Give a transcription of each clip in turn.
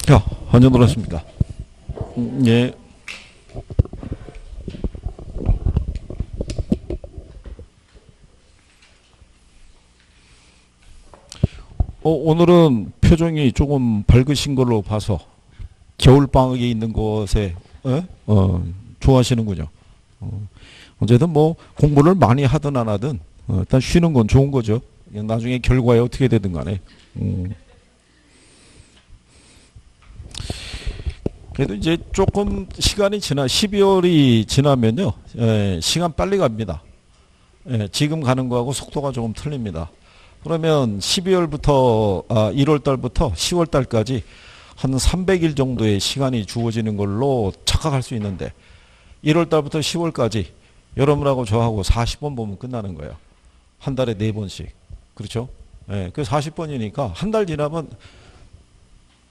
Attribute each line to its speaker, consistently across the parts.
Speaker 1: 자, 환영 들었습니다. 예. 오늘은 표정이 조금 밝으신 걸로 봐서 겨울방학에 있는 곳에 좋아하시는군요. 어쨌든 뭐 공부를 많이 하든 안 하든 일단 쉬는 건 좋은 거죠. 나중에 결과에 어떻게 되든 간에. 그래도 이제 조금 시간이 12월이 지나면요. 시간 빨리 갑니다. 지금 가는 거하고 속도가 조금 틀립니다. 그러면 12월부터 1월 달부터 10월 달까지 한 300일 정도의 시간이 주어지는 걸로 착각할 수 있는데 1월 달부터 10월까지 여러분하고 저하고 40번 보면 끝나는 거예요. 한 달에 4번씩. 그렇죠? 그 40번이니까 한 달 지나면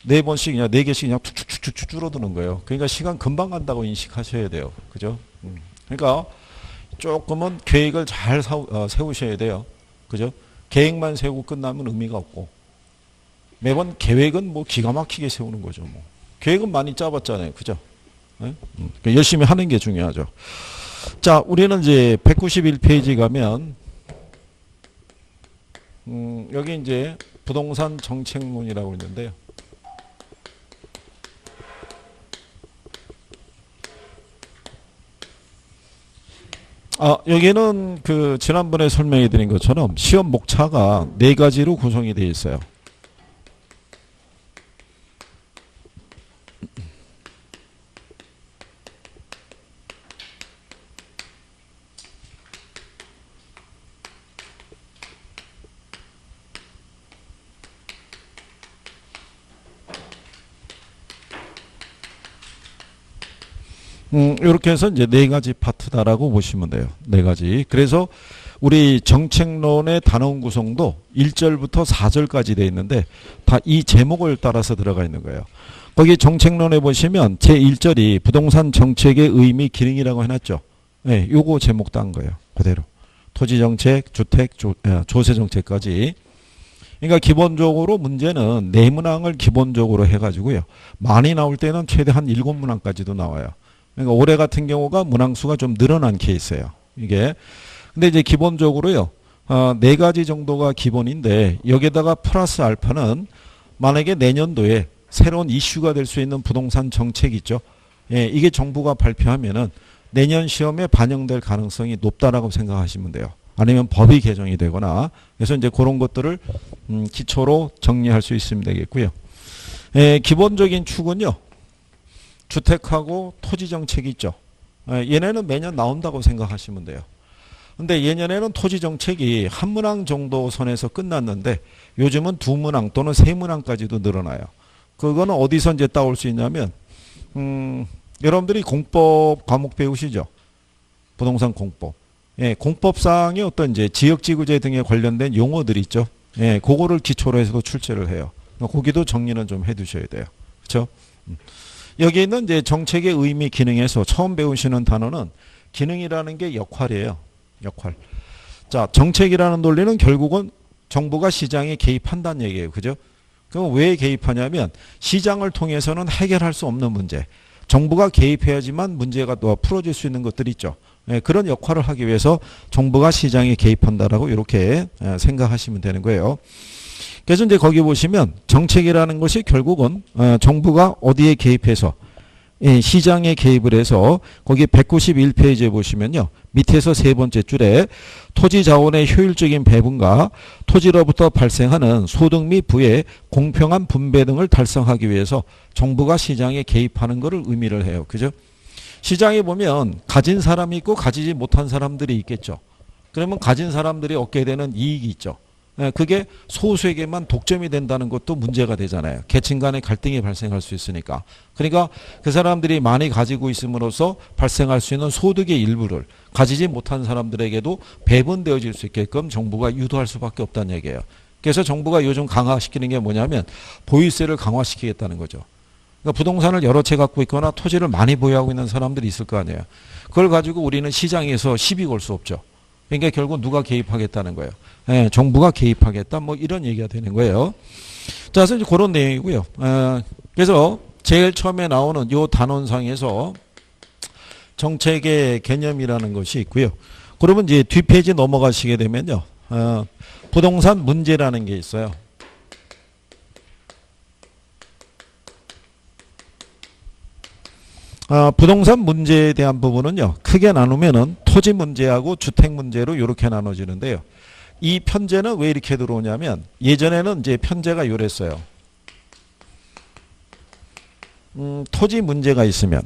Speaker 1: 4번씩 그냥 4개씩 그냥 툭툭툭툭 줄어드는 거예요. 그러니까 시간 금방 간다고 인식하셔야 돼요. 그죠? 그러니까 조금은 계획을 잘 세우셔야 돼요. 그죠? 계획만 세우고 끝나면 의미가 없고 매번 계획은 뭐 기가 막히게 세우는 거죠. 뭐 계획은 많이 짜봤잖아요. 그죠? 그러니까 열심히 하는 게 중요하죠. 자, 우리는 이제 191페이지 가면 여기 이제 부동산 정책론이라고 있는데요. 여기는 그 지난번에 설명해 드린 것처럼 시험 목차가 4가지로 구성이 되어 있어요. 이렇게 해서 이제 4가지 파트다라고 보시면 돼요. 4가지. 그래서 우리 정책론의 단원 구성도 1절부터 4절까지 되어 있는데 다 이 제목을 따라서 들어가 있는 거예요. 거기 정책론에 보시면 제1절이 부동산 정책의 의미, 기능이라고 해놨죠. 네, 요거 제목 딴 거예요. 그대로. 토지정책, 주택, 조세정책까지. 그러니까 기본적으로 문제는 4문항을 기본적으로 해가지고요. 많이 나올 때는 최대 한 7문항까지도 나와요. 그러니까 올해 같은 경우가 문항수가 좀 늘어난 케이스예요. 이게. 근데 이제 기본적으로요. 4가지 정도가 기본인데 여기에다가 플러스 알파는 만약에 내년도에 새로운 이슈가 될 수 있는 부동산 정책 있죠. 이게 정부가 발표하면은 내년 시험에 반영될 가능성이 높다라고 생각하시면 돼요. 아니면 법이 개정이 되거나 그래서 이제 그런 것들을 기초로 정리할 수 있으면 되겠고요. 기본적인 축은요. 주택하고 토지정책이 있죠. 얘네는 매년 나온다고 생각하시면 돼요. 근데 예년에는 토지정책이 한 문항 정도 선에서 끝났는데 요즘은 2문항 또는 3문항까지도 늘어나요. 그거는 어디서 이제 따올 수 있냐면 여러분들이 공법 과목 배우시죠? 부동산 공법. 공법상의 어떤 이제 지역지구제 등에 관련된 용어들이 있죠. 그거를 기초로 해서도 출제를 해요. 거기도 정리는 좀 해두셔야 돼요. 그렇죠? 여기 있는 이제 정책의 의미, 기능에서 처음 배우시는 단어는 기능이라는 게 역할이에요. 역할. 자, 정책이라는 논리는 결국은 정부가 시장에 개입한다는 얘기예요. 그죠? 그럼 왜 개입하냐면 시장을 통해서는 해결할 수 없는 문제. 정부가 개입해야지만 문제가 또 풀어질 수 있는 것들이 있죠. 그런 역할을 하기 위해서 정부가 시장에 개입한다라고 이렇게 생각하시면 되는 거예요. 그래서 이제 거기 보시면 정책이라는 것이 결국은 정부가 어디에 개입해서 시장에 개입을 해서 거기 191페이지에 보시면요. 밑에서 3번째 줄에 토지 자원의 효율적인 배분과 토지로부터 발생하는 소득 및 부의 공평한 분배 등을 달성하기 위해서 정부가 시장에 개입하는 것을 의미를 해요. 그죠? 시장에 보면 가진 사람이 있고 가지지 못한 사람들이 있겠죠. 그러면 가진 사람들이 얻게 되는 이익이 있죠. 그게 소수에게만 독점이 된다는 것도 문제가 되잖아요. 계층 간의 갈등이 발생할 수 있으니까. 그러니까 그 사람들이 많이 가지고 있음으로써 발생할 수 있는 소득의 일부를 가지지 못한 사람들에게도 배분되어질 수 있게끔 정부가 유도할 수밖에 없다는 얘기예요. 그래서 정부가 요즘 강화시키는 게 뭐냐면 보유세를 강화시키겠다는 거죠. 그러니까 부동산을 여러 채 갖고 있거나 토지를 많이 보유하고 있는 사람들이 있을 거 아니에요. 그걸 가지고 우리는 시장에서 시비 걸 수 없죠. 그러니까 결국 누가 개입하겠다는 거예요. 정부가 개입하겠다. 뭐 이런 얘기가 되는 거예요. 자, 그래서 이제 그런 내용이고요. 그래서 제일 처음에 나오는 요 단원상에서 정책의 개념이라는 것이 있고요. 그러면 이제 뒷페이지 넘어가시게 되면요. 부동산 문제라는 게 있어요. 부동산 문제에 대한 부분은요. 크게 나누면은 토지 문제하고 주택 문제로 이렇게 나눠지는데요. 이 편제는 왜 이렇게 들어오냐면 예전에는 이제 편제가 요랬어요. 토지 문제가 있으면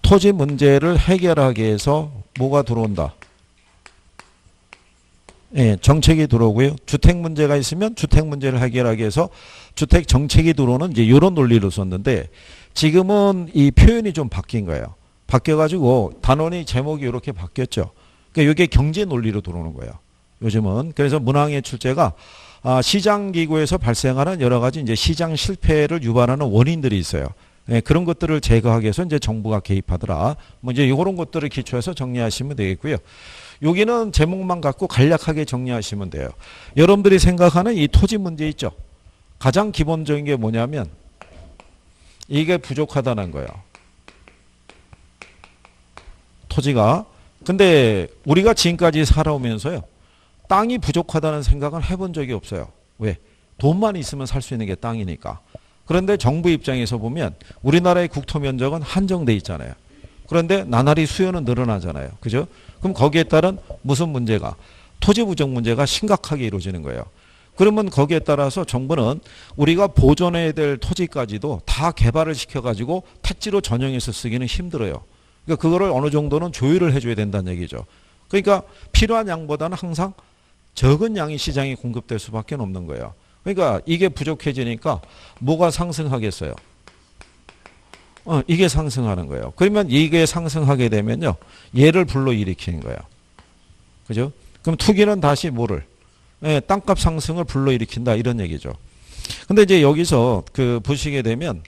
Speaker 1: 토지 문제를 해결하기 위해서 뭐가 들어온다? 예, 정책이 들어오고요. 주택 문제가 있으면 주택 문제를 해결하기 위해서 주택 정책이 들어오는 이제 이런 논리로 썼는데 지금은 이 표현이 좀 바뀐 거예요. 바뀌어가지고 단원이 제목이 이렇게 바뀌었죠. 그러니까 이게 경제 논리로 들어오는 거예요. 요즘은. 그래서 문항의 출제가 시장기구에서 발생하는 여러 가지 이제 시장 실패를 유발하는 원인들이 있어요. 예, 그런 것들을 제거하기 위해서 이제 정부가 개입하더라. 뭐 이제 이런 것들을 기초해서 정리하시면 되겠고요. 여기는 제목만 갖고 간략하게 정리하시면 돼요. 여러분들이 생각하는 이 토지 문제 있죠. 가장 기본적인 게 뭐냐면 이게 부족하다는 거예요. 토지가. 근데 우리가 지금까지 살아오면서요. 땅이 부족하다는 생각은 해본 적이 없어요. 왜? 돈만 있으면 살 수 있는 게 땅이니까. 그런데 정부 입장에서 보면 우리나라의 국토 면적은 한정돼 있잖아요. 그런데 나날이 수요는 늘어나잖아요. 그죠? 그럼 거기에 따른 무슨 문제가? 토지 부족 문제가 심각하게 이루어지는 거예요. 그러면 거기에 따라서 정부는 우리가 보존해야 될 토지까지도 다 개발을 시켜가지고 택지로 전용해서 쓰기는 힘들어요. 그러니까 그거를 어느 정도는 조율을 해줘야 된다는 얘기죠. 그러니까 필요한 양보다는 항상 적은 양이 시장에 공급될 수밖에 없는 거예요. 그러니까 이게 부족해지니까 뭐가 상승하겠어요? 이게 상승하는 거예요. 그러면 이게 상승하게 되면요. 얘를 불러일으키는 거예요. 그죠? 그럼 투기는 다시 뭐를? 땅값 상승을 불러일으킨다 이런 얘기죠. 근데 이제 여기서 보시게 되면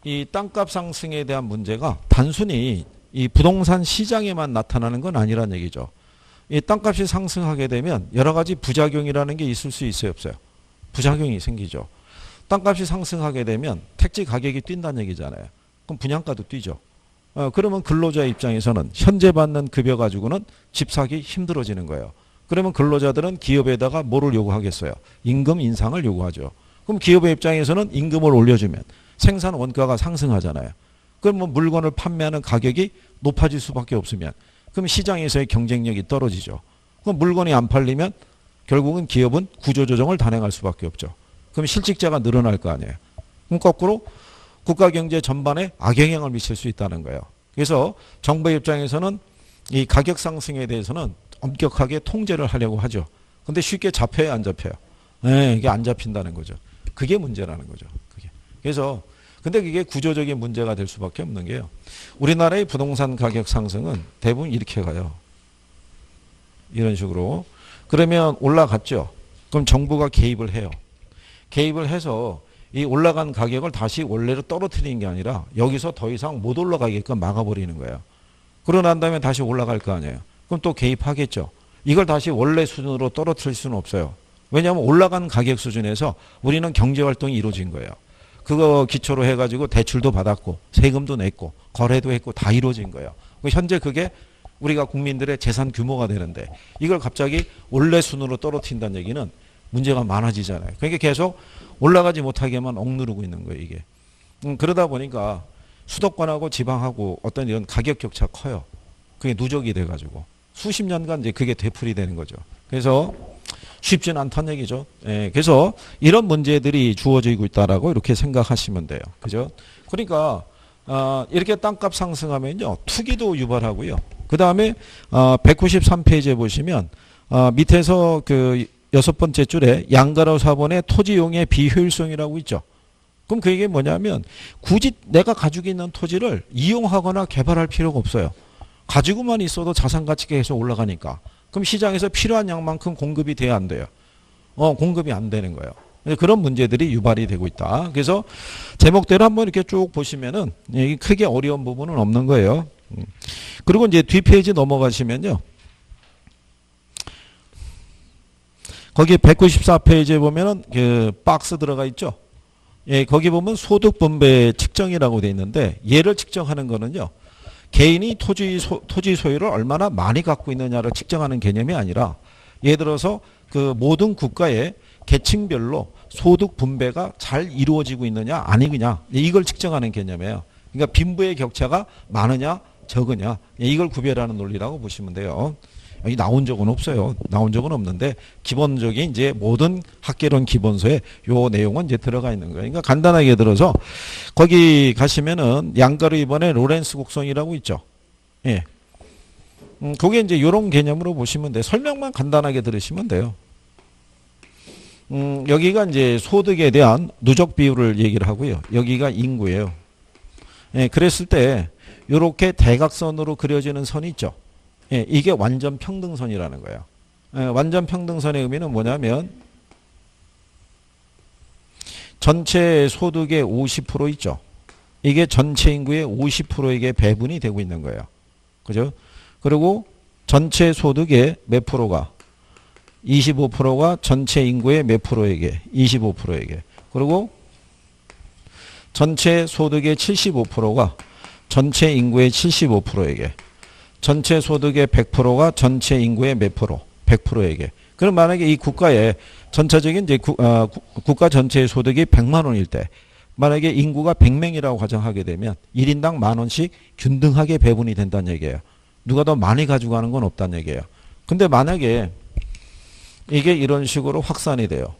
Speaker 1: 이 땅값 상승에 대한 문제가 단순히 이 부동산 시장에만 나타나는 건 아니란 얘기죠. 이 땅값이 상승하게 되면 여러 가지 부작용이라는 게 있을 수 있어요, 없어요? 부작용이 생기죠. 땅값이 상승하게 되면 택지 가격이 뛴다는 얘기잖아요. 그럼 분양가도 뛰죠. 그러면 근로자 입장에서는 현재 받는 급여 가지고는 집 사기 힘들어지는 거예요. 그러면 근로자들은 기업에다가 뭐를 요구하겠어요? 임금 인상을 요구하죠. 그럼 기업의 입장에서는 임금을 올려주면 생산 원가가 상승하잖아요. 그럼 물건을 판매하는 가격이 높아질 수밖에 없으면 그럼 시장에서의 경쟁력이 떨어지죠. 그럼 물건이 안 팔리면 결국은 기업은 구조조정을 단행할 수밖에 없죠. 그럼 실직자가 늘어날 거 아니에요. 그럼 거꾸로 국가경제 전반에 악영향을 미칠 수 있다는 거예요. 그래서 정부의 입장에서는 이 가격 상승에 대해서는 엄격하게 통제를 하려고 하죠. 근데 쉽게 잡혀요, 안 잡혀요? 네, 이게 안 잡힌다는 거죠. 그게 문제라는 거죠. 그게. 그래서 근데 그게 구조적인 문제가 될 수밖에 없는 게요. 우리나라의 부동산 가격 상승은 대부분 이렇게 가요. 이런 식으로. 그러면 올라갔죠. 그럼 정부가 개입을 해요. 개입을 해서 이 올라간 가격을 다시 원래로 떨어뜨리는 게 아니라 여기서 더 이상 못 올라가게끔 막아버리는 거예요. 그러고 난 다음에 다시 올라갈 거 아니에요. 그럼 또 개입하겠죠. 이걸 다시 원래 수준으로 떨어뜨릴 수는 없어요. 왜냐하면 올라간 가격 수준에서 우리는 경제활동이 이루어진 거예요. 그거 기초로 해가지고 대출도 받았고 세금도 냈고 거래도 했고 다 이루어진 거예요. 현재 그게 우리가 국민들의 재산 규모가 되는데 이걸 갑자기 원래 순으로 떨어뜨린다는 얘기는 문제가 많아지잖아요. 그러니까 계속 올라가지 못하게만 억누르고 있는 거예요, 이게. 그러다 보니까 수도권하고 지방하고 어떤 이런 가격 격차 커요. 그게 누적이 돼가지고 수십 년간 이제 그게 되풀이 되는 거죠. 그래서 쉽지는 않다는 얘기죠. 예, 그래서 이런 문제들이 주어지고 있다라고 이렇게 생각하시면 돼요. 그죠? 그러니까 이렇게 땅값 상승하면요 투기도 유발하고요. 그 다음에 193페이지에 보시면 밑에서 그 6번째 줄에 양가로 사본의 토지용의 비효율성이라고 있죠. 그럼 그 얘기는 뭐냐면 굳이 내가 가지고 있는 토지를 이용하거나 개발할 필요가 없어요. 가지고만 있어도 자산 가치가 계속 올라가니까. 그럼 시장에서 필요한 양만큼 공급이 돼야 안 돼요. 공급이 안 되는 거예요. 그런 문제들이 유발이 되고 있다. 그래서 제목대로 한번 이렇게 쭉 보시면은 크게 어려운 부분은 없는 거예요. 그리고 이제 뒷페이지 넘어가시면요. 거기 194페이지에 보면은 그 박스 들어가 있죠. 예, 거기 보면 소득 분배 측정이라고 돼 있는데 얘를 측정하는 거는요. 개인이 토지 소유를 얼마나 많이 갖고 있느냐를 측정하는 개념이 아니라 예를 들어서 그 모든 국가의 계층별로 소득 분배가 잘 이루어지고 있느냐 아니느냐 이걸 측정하는 개념이에요. 그러니까 빈부의 격차가 많으냐 적으냐 이걸 구별하는 논리라고 보시면 돼요. 여기 나온 적은 없어요. 나온 적은 없는데 기본적인 이제 모든 학계론 기본서에 요 내용은 이제 들어가 있는 거예요. 그러니까 간단하게 들어서 거기 가시면은 양가로 이번에 로렌스 곡선이라고 있죠. 예. 그게 이제 요런 개념으로 보시면 돼. 설명만 간단하게 들으시면 돼요. 여기가 이제 소득에 대한 누적 비율을 얘기를 하고요. 여기가 인구예요. 예, 그랬을 때 요렇게 대각선으로 그려지는 선이 있죠. 예, 이게 완전 평등선이라는 거예요. 예, 완전 평등선의 의미는 뭐냐면 전체 소득의 50% 있죠. 이게 전체 인구의 50%에게 배분이 되고 있는 거예요. 그죠? 그리고 전체 소득의 몇 프로가 25%가 전체 인구의 몇 프로에게 25%에게 그리고 전체 소득의 75%가 전체 인구의 75%에게 전체 소득의 100%가 전체 인구의 몇 프로? 100%에게. 그럼 만약에 이 국가의 전체적인 이제 국가 전체의 소득이 100만 원일 때 만약에 인구가 100명이라고 가정하게 되면 1인당 10,000원씩 균등하게 배분이 된다는 얘기예요. 누가 더 많이 가져가는 건 없다는 얘기예요. 근데 만약에 이게 이런 식으로 확산이 돼요.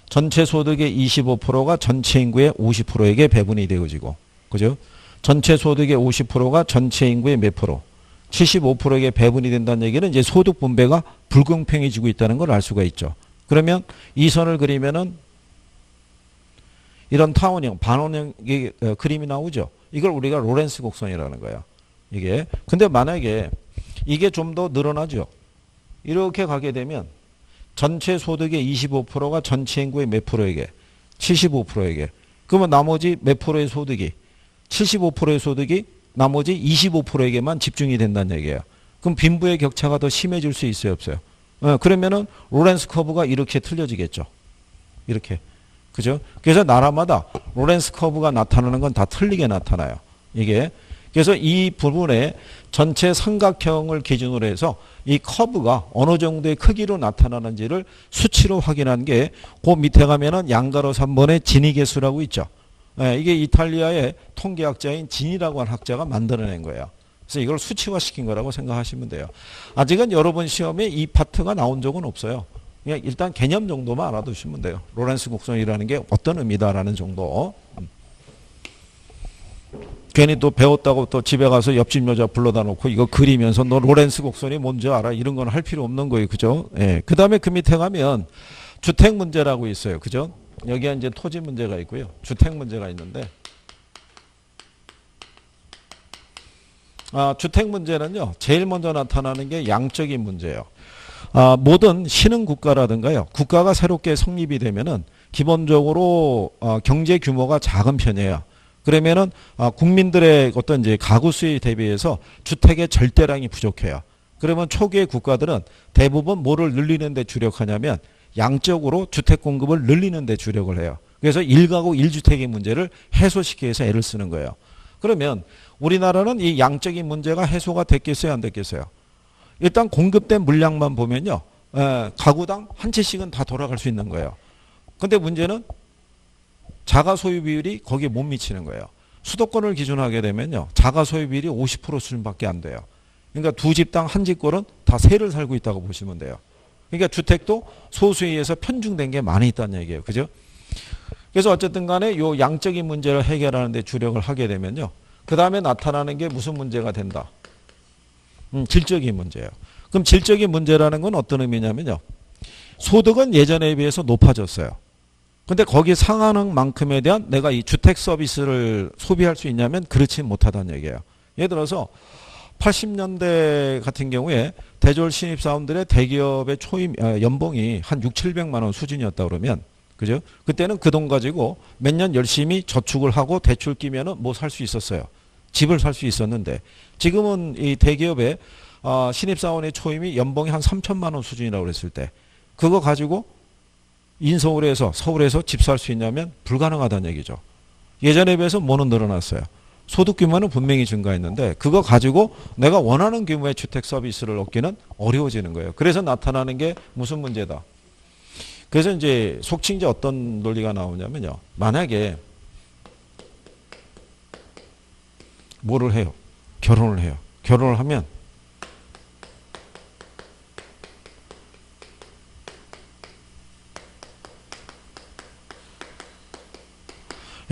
Speaker 1: 전체 소득의 25%가 전체 인구의 50%에게 배분이 되어지고 그죠? 전체 소득의 50%가 전체 인구의 몇 프로? 75%에게 배분이 된다는 얘기는 이제 소득 분배가 불공평해지고 있다는 걸 알 수가 있죠. 그러면 이 선을 그리면은 이런 타원형, 반원형의 그림이 나오죠. 이걸 우리가 로렌스 곡선이라는 거예요. 이게. 근데 만약에 이게 좀 더 늘어나죠. 이렇게 가게 되면 전체 소득의 25%가 전체 인구의 몇 프로에게? 75%에게. 그러면 나머지 몇 프로의 소득이? 75%의 소득이 나머지 25%에게만 집중이 된다는 얘기예요. 그럼 빈부의 격차가 더 심해질 수 있어요, 없어요? 그러면은 로렌스 커브가 이렇게 틀려지겠죠. 이렇게. 그죠? 그래서 나라마다 로렌스 커브가 나타나는 건 다 틀리게 나타나요. 이게. 그래서 이 부분에 전체 삼각형을 기준으로 해서 이 커브가 어느 정도의 크기로 나타나는지를 수치로 확인한 게 그 밑에 가면은 양가로 3번의 지니계수라고 있죠. 예, 이게 이탈리아의 통계학자인 진이라고 하는 학자가 만들어낸 거예요. 그래서 이걸 수치화시킨 거라고 생각하시면 돼요. 아직은 여러분 시험에 이 파트가 나온 적은 없어요. 그냥 일단 개념 정도만 알아두시면 돼요. 로렌스 곡선이라는 게 어떤 의미다라는 정도. 괜히 또 배웠다고 또 집에 가서 옆집 여자 불러다 놓고 이거 그리면서 너 로렌스 곡선이 뭔지 알아? 이런 건 할 필요 없는 거예요. 그죠? 예. 그 다음에 그 밑에 가면 주택 문제라고 있어요. 그죠? 여기에 이제 토지 문제가 있고요. 주택 문제가 있는데, 주택 문제는요, 제일 먼저 나타나는 게 양적인 문제예요. 모든 신흥 국가라든가요, 국가가 새롭게 성립이 되면은 기본적으로 경제 규모가 작은 편이에요. 그러면은 국민들의 어떤 이제 가구 수에 대비해서 주택의 절대량이 부족해요. 그러면 초기의 국가들은 대부분 뭐를 늘리는 데 주력하냐면 양적으로 주택 공급을 늘리는 데 주력을 해요. 그래서 1가구 1주택의 문제를 해소시키기 위해서 애를 쓰는 거예요. 그러면 우리나라는 이 양적인 문제가 해소가 됐겠어요, 안 됐겠어요? 일단 공급된 물량만 보면요, 가구당 한 채씩은 다 돌아갈 수 있는 거예요. 근데 문제는 자가 소유 비율이 거기에 못 미치는 거예요. 수도권을 기준하게 되면요, 자가 소유 비율이 50% 수준밖에 안 돼요. 그러니까 두 집당 한 집꼴은 다 세를 살고 있다고 보시면 돼요. 그러니까 주택도 소수에 의해서 편중된 게 많이 있다는 얘기예요. 그죠? 그래서 어쨌든 간에 요 양적인 문제를 해결하는 데 주력을 하게 되면요, 그 다음에 나타나는 게 무슨 문제가 된다? 질적인 문제예요. 그럼 질적인 문제라는 건 어떤 의미냐면요, 소득은 예전에 비해서 높아졌어요. 근데 거기 상하는 만큼에 대한 내가 이 주택 서비스를 소비할 수 있냐면 그렇지 못하다는 얘기예요. 예를 들어서 80년대 같은 경우에 대졸 신입사원들의 대기업의 연봉이 한 600~700만 원 수준이었다 그러면, 그죠? 그때는 그 돈 가지고 몇 년 열심히 저축을 하고 대출 끼면은 뭐 살 수 있었어요. 집을 살 수 있었는데, 지금은 이 대기업의 신입사원의 초임이 연봉이 한 3천만 원 수준이라고 그랬을 때, 그거 가지고 인서울에서 서울에서 집 살 수 있냐면 불가능하다는 얘기죠. 예전에 비해서 뭐는 늘어났어요. 소득 규모는 분명히 증가했는데 그거 가지고 내가 원하는 규모의 주택 서비스를 얻기는 어려워지는 거예요. 그래서 나타나는 게 무슨 문제다. 그래서 이제 속칭 이제 어떤 논리가 나오냐면요. 만약에 뭐를 해요? 결혼을 해요. 결혼을 하면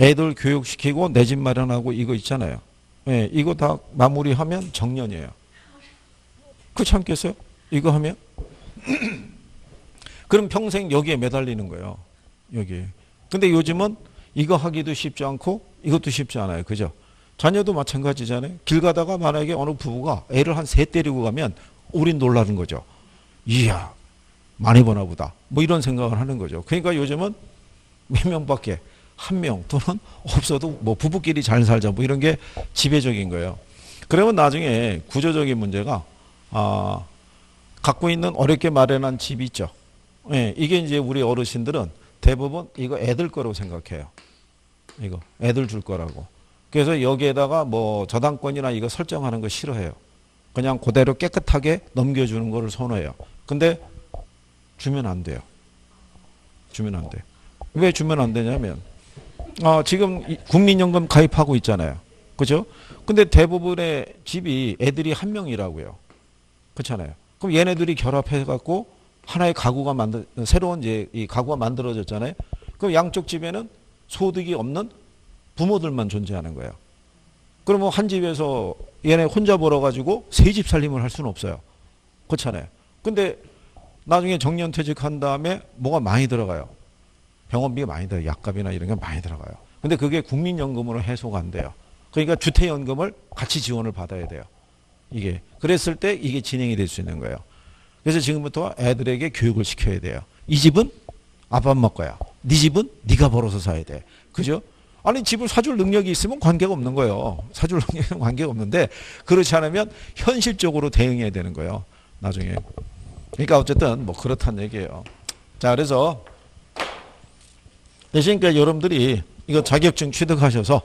Speaker 1: 애들 교육시키고 내 집 마련하고 이거 있잖아요. 예, 이거 다 마무리하면 정년이에요. 그렇지 않겠어요? 이거 하면? 그럼 평생 여기에 매달리는 거예요. 여기. 근데 요즘은 이거 하기도 쉽지 않고 이것도 쉽지 않아요. 그죠? 자녀도 마찬가지잖아요. 길 가다가 만약에 어느 부부가 애를 한 셋 데리고 가면 우린 놀라는 거죠. 이야, 많이 버나 보다. 뭐 이런 생각을 하는 거죠. 그러니까 요즘은 몇 명밖에 한 명 또는 없어도 뭐 부부끼리 잘 살자 뭐 이런 게 지배적인 거예요. 그러면 나중에 구조적인 문제가 갖고 있는 어렵게 마련한 집이 있죠. 예, 이게 이제 우리 어르신들은 대부분 이거 애들 거라고 생각해요. 이거 애들 줄 거라고. 그래서 여기에다가 뭐 저당권이나 이거 설정하는 거 싫어해요. 그냥 그대로 깨끗하게 넘겨주는 거를 선호해요. 근데 주면 안 돼요. 주면 안 돼. 왜 주면 안 되냐면 지금 국민연금 가입하고 있잖아요. 그죠? 근데 대부분의 집이 애들이 한 명이라고요. 그렇잖아요. 그럼 얘네들이 결합해갖고 하나의 가구가 새로운 이제 이 가구가 만들어졌잖아요. 그럼 양쪽 집에는 소득이 없는 부모들만 존재하는 거예요. 그러면 한 집에서 얘네 혼자 벌어가지고 세 집 살림을 할 수는 없어요. 그렇잖아요. 근데 나중에 정년퇴직한 다음에 뭐가 많이 들어가요. 병원비가 많이 들어요. 약값이나 이런 게 많이 들어가요. 근데 그게 국민연금으로 해소가 안 돼요. 그러니까 주택연금을 같이 지원을 받아야 돼요. 이게. 그랬을 때 이게 진행이 될 수 있는 거예요. 그래서 지금부터 애들에게 교육을 시켜야 돼요. 이 집은 아빠 엄마 거야. 네 집은 네가 벌어서 사야 돼. 그죠? 아니 집을 사줄 능력이 있으면 관계가 없는 거예요. 사줄 능력은 관계가 없는데 그렇지 않으면 현실적으로 대응해야 되는 거예요. 나중에. 그러니까 어쨌든 뭐 그렇다는 얘기예요. 자, 그래서 대신 그러니까 여러분들이 이거 자격증 취득하셔서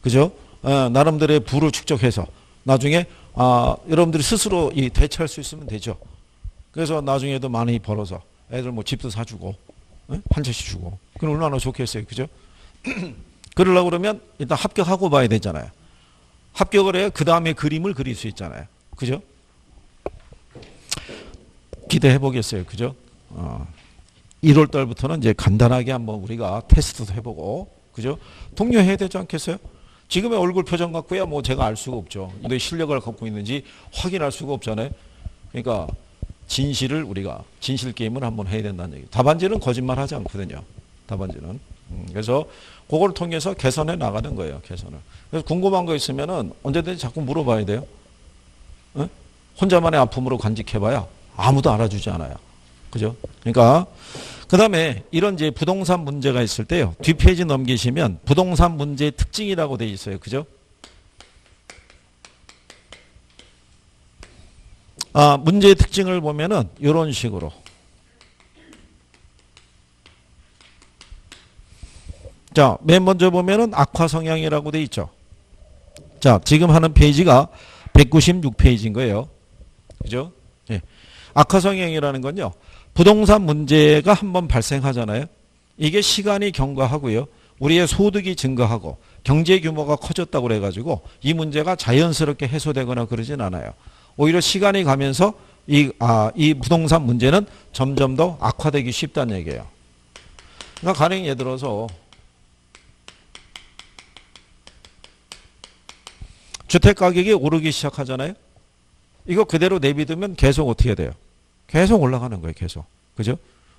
Speaker 1: 그죠? 나름대로의 부를 축적해서 나중에 여러분들이 스스로 대처할 수 있으면 되죠. 그래서 나중에도 많이 벌어서 애들 뭐 집도 사주고 한 채씩 주고 그럼 얼마나 좋겠어요. 그죠? 그러려고 그러면 일단 합격하고 봐야 되잖아요. 합격을 해야 그 다음에 그림을 그릴 수 있잖아요. 그죠? 기대해 보겠어요. 그죠? 1월 달부터는 이제 간단하게 한번 우리가 테스트도 해보고, 그죠? 독려해야 되지 않겠어요? 지금의 얼굴 표정 갖고야 뭐 제가 알 수가 없죠. 내 실력을 갖고 있는지 확인할 수가 없잖아요. 그러니까 진실을 우리가 진실 게임을 한번 해야 된다는 얘기. 답안지는 거짓말 하지 않거든요. 답안지는. 그래서 그걸 통해서 개선해 나가는 거예요. 개선을. 그래서 궁금한 거 있으면은 언제든지 자꾸 물어봐야 돼요. 에? 혼자만의 아픔으로 간직해봐야 아무도 알아주지 않아요. 그죠? 그러니까 그 다음에 이런 이제 부동산 문제가 있을 때요. 뒷페이지 넘기시면 부동산 문제의 특징이라고 돼 있어요. 그죠? 문제의 특징을 보면은 이런 식으로. 자, 맨 먼저 보면은 악화 성향이라고 돼 있죠. 자, 지금 하는 페이지가 196페이지인 거예요. 그죠? 예. 악화 성향이라는 건요. 부동산 문제가 한번 발생하잖아요. 이게 시간이 경과하고요. 우리의 소득이 증가하고 경제 규모가 커졌다고 그래가지고 이 문제가 자연스럽게 해소되거나 그러진 않아요. 오히려 시간이 가면서 이 부동산 문제는 점점 더 악화되기 쉽다는 얘기예요. 그러니까 가령 예를 들어서 주택 가격이 오르기 시작하잖아요. 이거 그대로 내비두면 계속 어떻게 돼요? 계속 올라가는 거예요. 계속. 그죠?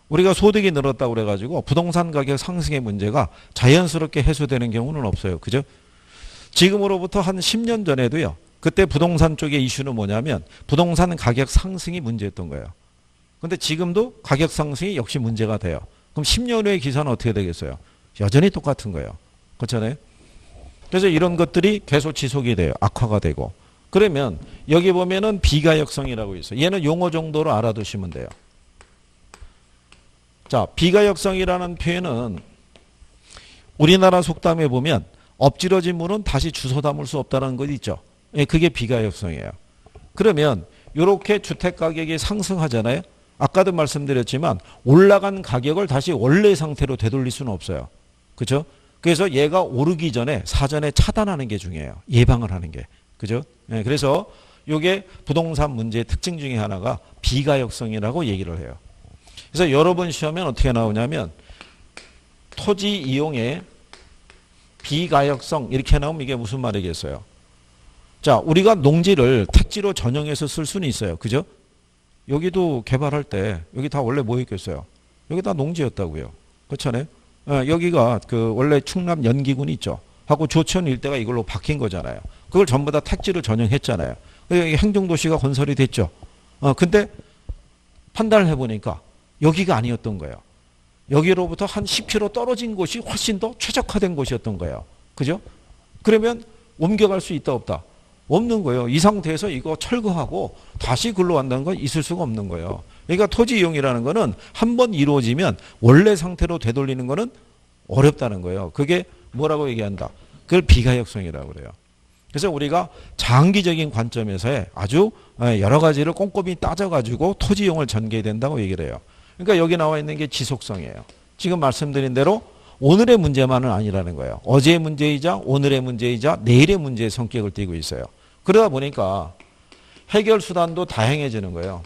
Speaker 1: 우리가 소득이 늘었다고 그래가지고 부동산 가격 상승의 문제가 자연스럽게 해소되는 경우는 없어요. 그죠? 지금으로부터 한 10년 전에도요. 그때 부동산 쪽의 이슈는 뭐냐면 부동산 가격 상승이 문제였던 거예요. 근데 지금도 가격 상승이 역시 문제가 돼요. 그럼 10년 후의 기사는 어떻게 되겠어요? 여전히 똑같은 거예요. 그렇잖아요? 그래서 이런 것들이 계속 지속이 돼요. 악화가 되고. 그러면 여기 보면은 비가역성이라고 있어요. 얘는 용어 정도로 알아두시면 돼요. 자, 비가역성이라는 표현은 우리나라 속담에 보면 엎질러진 물은 다시 주워 담을 수 없다는 것 있죠. 예, 그게 비가역성이에요. 그러면 이렇게 주택 가격이 상승하잖아요. 아까도 말씀드렸지만 올라간 가격을 다시 원래 상태로 되돌릴 수는 없어요. 그죠? 그래서 얘가 오르기 전에 사전에 차단하는 게 중요해요. 예방을 하는 게. 그죠? 예, 그래서 이게 부동산 문제의 특징 중에 하나가 비가역성이라고 얘기를 해요. 그래서 여러분 시험에 어떻게 나오냐면 토지 이용의 비가역성 이렇게 나오면 이게 무슨 말이겠어요? 자, 우리가 농지를 택지로 전용해서 쓸 수는 있어요. 그죠? 여기도 개발할 때 여기 다 원래 뭐 있겠어요? 여기 다 농지였다고요. 그렇잖아요? 여기가 그 원래 충남 연기군 있죠. 하고 조천 일대가 이걸로 바뀐 거잖아요. 그걸 전부 다 택지로 전용했잖아요. 행정도시가 건설이 됐죠. 근데 판단을 해보니까 여기가 아니었던 거예요. 여기로부터 한 10km 떨어진 곳이 훨씬 더 최적화된 곳이었던 거예요. 그죠? 그러면 옮겨갈 수 있다 없다? 없는 거예요. 이 상태에서 이거 철거하고 다시 글로 간다는 건 있을 수가 없는 거예요. 그러니까 토지 이용이라는 거는 한번 이루어지면 원래 상태로 되돌리는 거는 어렵다는 거예요. 그게 뭐라고 얘기한다? 그걸 비가역성이라고 그래요. 그래서 우리가 장기적인 관점에서의 아주 여러 가지를 꼼꼼히 따져가지고 토지 이용을 전개해야 된다고 얘기를 해요. 그러니까 여기 나와 있는 게 지속성이에요. 지금 말씀드린 대로 오늘의 문제만은 아니라는 거예요. 어제의 문제이자 오늘의 문제이자 내일의 문제의 성격을 띠고 있어요. 그러다 보니까 해결 수단도 다양해지는 거예요.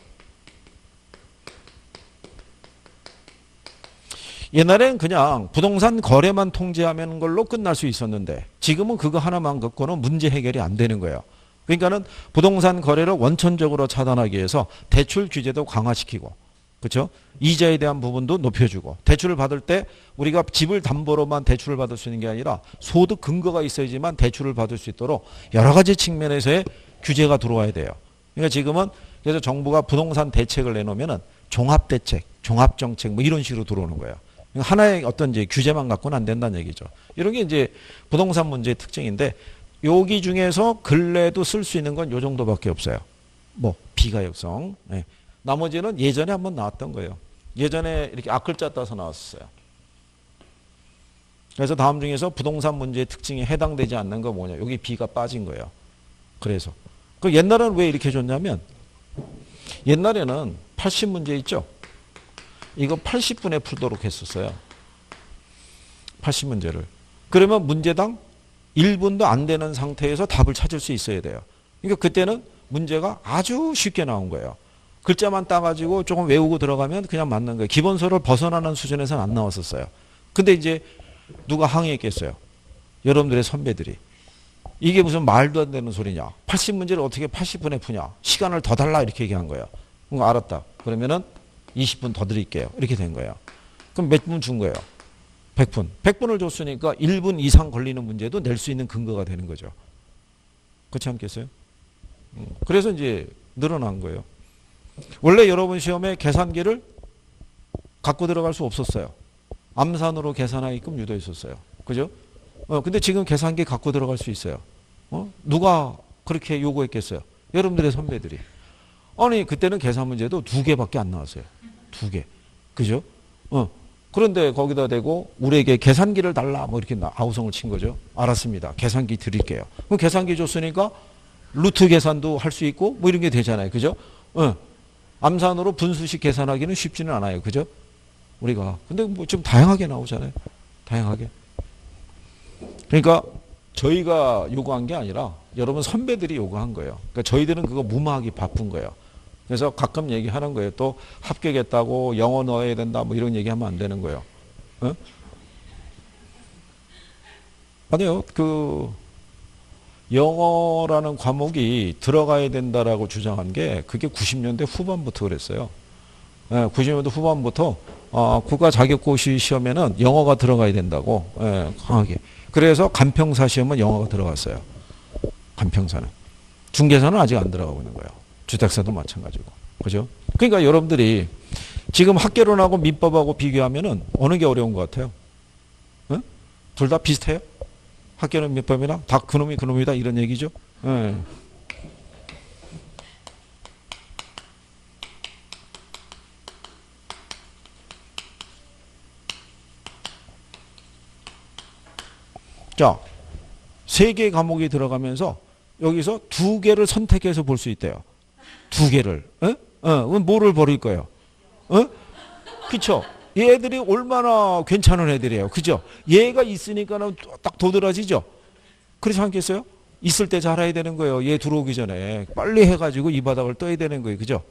Speaker 1: 옛날에는 그냥 부동산 거래만 통제하는 걸로 끝날 수 있었는데 지금은 그거 하나만 갖고는 문제 해결이 안 되는 거예요. 그러니까는 부동산 거래를 원천적으로 차단하기 위해서 대출 규제도 강화시키고, 그렇죠? 이자에 대한 부분도 높여주고, 대출을 받을 때 우리가 집을 담보로만 대출을 받을 수 있는 게 아니라 소득 근거가 있어야지만 대출을 받을 수 있도록 여러 가지 측면에서의 규제가 들어와야 돼요. 그러니까 지금은 그래서 정부가 부동산 대책을 내놓으면은 종합대책, 종합정책 뭐 이런 식으로 들어오는 거예요. 하나의 어떤 이제 규제만 갖고는 안 된다는 얘기죠. 이런 게 이제 부동산 문제의 특징인데 여기 중에서 근래도 쓸 수 있는 건 요 정도밖에 없어요. 뭐 비가역성. 네. 나머지는 예전에 한번 나왔던 거예요. 예전에 이렇게 앞글자 따서 나왔어요. 그래서 다음 중에서 부동산 문제의 특징에 해당되지 않는 거 뭐냐. 여기 비가 빠진 거예요. 그래서 그 옛날에는 왜 이렇게 줬냐면 옛날에는 80문제 있죠. 이거 80분에 풀도록 했었어요. 80문제를. 그러면 문제당 1분도 안 되는 상태에서 답을 찾을 수 있어야 돼요. 그러니까 그때는 문제가 아주 쉽게 나온 거예요. 글자만 따가지고 조금 외우고 들어가면 그냥 맞는 거예요. 기본서를 벗어나는 수준에서는 안 나왔었어요. 근데 이제 누가 항의했겠어요? 여러분들의 선배들이. 이게 무슨 말도 안 되는 소리냐. 80문제를 어떻게 80분에 푸냐. 시간을 더 달라 이렇게 얘기한 거예요. 알았다. 그러면은 20분 더 드릴게요. 이렇게 된 거예요. 그럼 몇 분 준 거예요? 100분. 100분을 줬으니까 1분 이상 걸리는 문제도 낼 수 있는 근거가 되는 거죠. 그렇지 않겠어요? 그래서 이제 늘어난 거예요. 원래 여러분 시험에 계산기를 갖고 들어갈 수 없었어요. 암산으로 계산하게끔 유도해 있었어요. 그죠? 근데 지금 계산기 갖고 들어갈 수 있어요. 누가 그렇게 요구했겠어요? 여러분들의 선배들이. 아니, 그때는 계산 문제도 2개밖에 안 나왔어요. 2개. 그죠? 그런데 거기다 대고 우리에게 계산기를 달라 뭐 이렇게 아우성을 친 거죠. 알았습니다. 계산기 드릴게요. 그럼 계산기 줬으니까 루트 계산도 할 수 있고 뭐 이런 게 되잖아요. 그죠? 암산으로 분수식 계산하기는 쉽지는 않아요. 그죠? 우리가. 근데 뭐 좀 다양하게 나오잖아요. 다양하게. 그러니까 저희가 요구한 게 아니라 여러분 선배들이 요구한 거예요. 그러니까 저희들은 그거 무마하기 바쁜 거예요. 그래서 가끔 얘기하는 거예요. 또 합격했다고 영어 넣어야 된다 뭐 이런 얘기하면 안 되는 거예요. 아니요. 그 영어라는 과목이 들어가야 된다라고 주장한 게 그게 90년대 후반부터 그랬어요. 90년대 후반부터 국가 자격고시 시험에는 영어가 들어가야 된다고 강하게. 그래서 간평사 시험은 영어가 들어갔어요. 간평사는. 중개사는 아직 안 들어가고 있는 거예요. 주택사도 마찬가지고. 그죠? 그러니까 여러분들이 지금 학개론하고 민법하고 비교하면은 어느 게 어려운 것 같아요? 둘 다 비슷해요? 학개론 민법이랑 다 그놈이 그놈이다 이런 얘기죠? 자, 3개 과목이 들어가면서 여기서 2개를 선택해서 볼 수 있대요. 2개를. 그럼 뭐를 버릴 거예요? 그쵸? 얘들이 얼마나 괜찮은 애들이에요. 그죠? 얘가 있으니까는 딱 도드라지죠? 그렇지 않겠어요? 있을 때 잘해야 되는 거예요. 얘 들어오기 전에. 빨리 해가지고 이 바닥을 떠야 되는 거예요. 그죠?